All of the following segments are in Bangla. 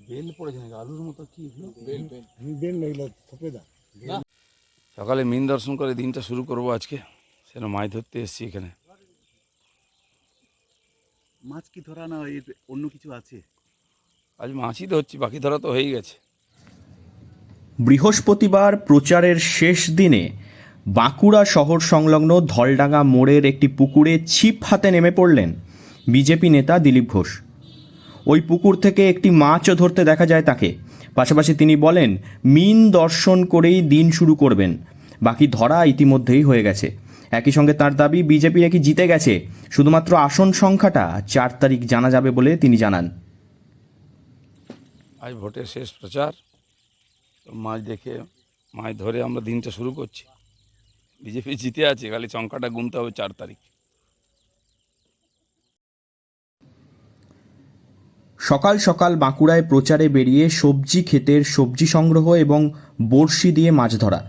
বেল পড়েছে নাকি আলুর মতো? কি সকালে মিন দর্শন করে দিনটা শুরু করব আজকে। সেটা মাছ ধরতে এসেছি এখানে। মাছ কি ধরা না এর অন্য কিছু আছে? আজ মাছই ধরছি, বাকি ধরা তো হয়েই গেছে। বৃহস্পতিবার প্রচারের শেষ দিনে বাঁকুড়া শহর সংলগ্ন ধলডাঙ্গা মোড়ের একটি পুকুরে ছিপ হাতে নেমে পড়লেন বিজেপি নেতা দিলীপ ঘোষ। ওই পুকুর থেকে একটি মাছও ধরতে দেখা যায় তাকে। পাশাপাশি তিনি বলেন মিন দর্শন করেই দিন শুরু করবেন, বাকি ধরা ইতিমধ্যেই হয়ে গেছে। একই সঙ্গে তার দাবি বিজেপি নাকি জিতে গেছে, শুধুমাত্র আসন সংখ্যাটা 4 তারিখ জানা যাবে বলে তিনি জানান। আজ ভোটের শেষ প্রচার, মাছ দেখে মাছ ধরে আমরা দিনটা শুরু করছি। বিজেপি জিতে আছে, খালি সংখ্যাটা গুনতে হবে 4 তারিখ। সকাল সকাল বাঁকুড়ায় প্রচারে বেরিয়ে সবজি ক্ষেতের সবজি সংগ্রহ এবং বড়শি দিয়ে মাছ ধরা,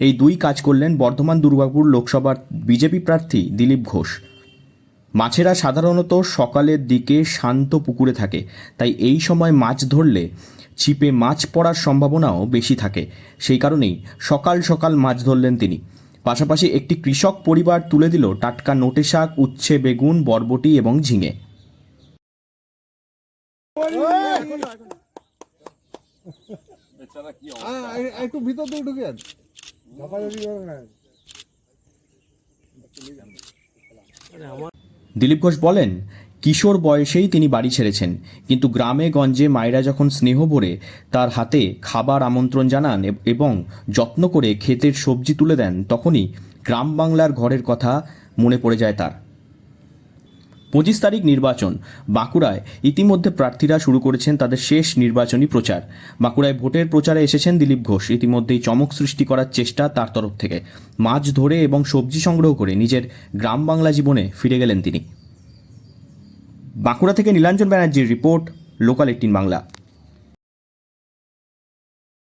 এই দুই কাজ করলেন বর্ধমান দুর্গাপুর লোকসভার বিজেপি প্রার্থী দিলীপ ঘোষ। মাছেরা সাধারণত সকালের দিকে শান্ত পুকুরে থাকে, তাই এই সময় মাছ ধরলে ছিপে মাছ পড়ার সম্ভাবনাও বেশি থাকে। সেই কারণেই সকাল সকাল মাছ ধরলেন তিনি। পাশাপাশি একটি কৃষক পরিবার তুলে দিল টাটকা নোটে শাক, উচ্ছে, বেগুন, বরবটি এবং ঝিঙে। একটু ভিতর দিয়ে ঢুকে দিলীপ ঘোষ বলেন কিশোর বয়সেই তিনি বাড়ি ছেড়েছেন, কিন্তু গ্রামে গঞ্জে মায়েরা যখন স্নেহ ভরে তার হাতে খাবার আমন্ত্রণ জানান এবং যত্ন করে ক্ষেতের সবজি তুলে দেন, তখনই গ্রাম বাংলার ঘরের কথা মনে পড়ে যায় তার। 25 তারিখ নির্বাচন। বাঁকুড়ায় ইতিমধ্যে প্রার্থীরা শুরু করেছেন তাদের শেষ নির্বাচনী প্রচার। বাঁকুড়ায় ভোটের প্রচারে এসেছেন দিলীপ ঘোষ। ইতিমধ্যেই চমক সৃষ্টি করার চেষ্টা তার তরফ থেকে। মাছ ধরে এবং সবজি সংগ্রহ করে নিজের গ্রাম বাংলা জীবনে ফিরে গেলেন তিনি। বাঁকুড়া থেকে নীলাঞ্জন ব্যানার্জির রিপোর্ট, লোকাল 18 বাংলা।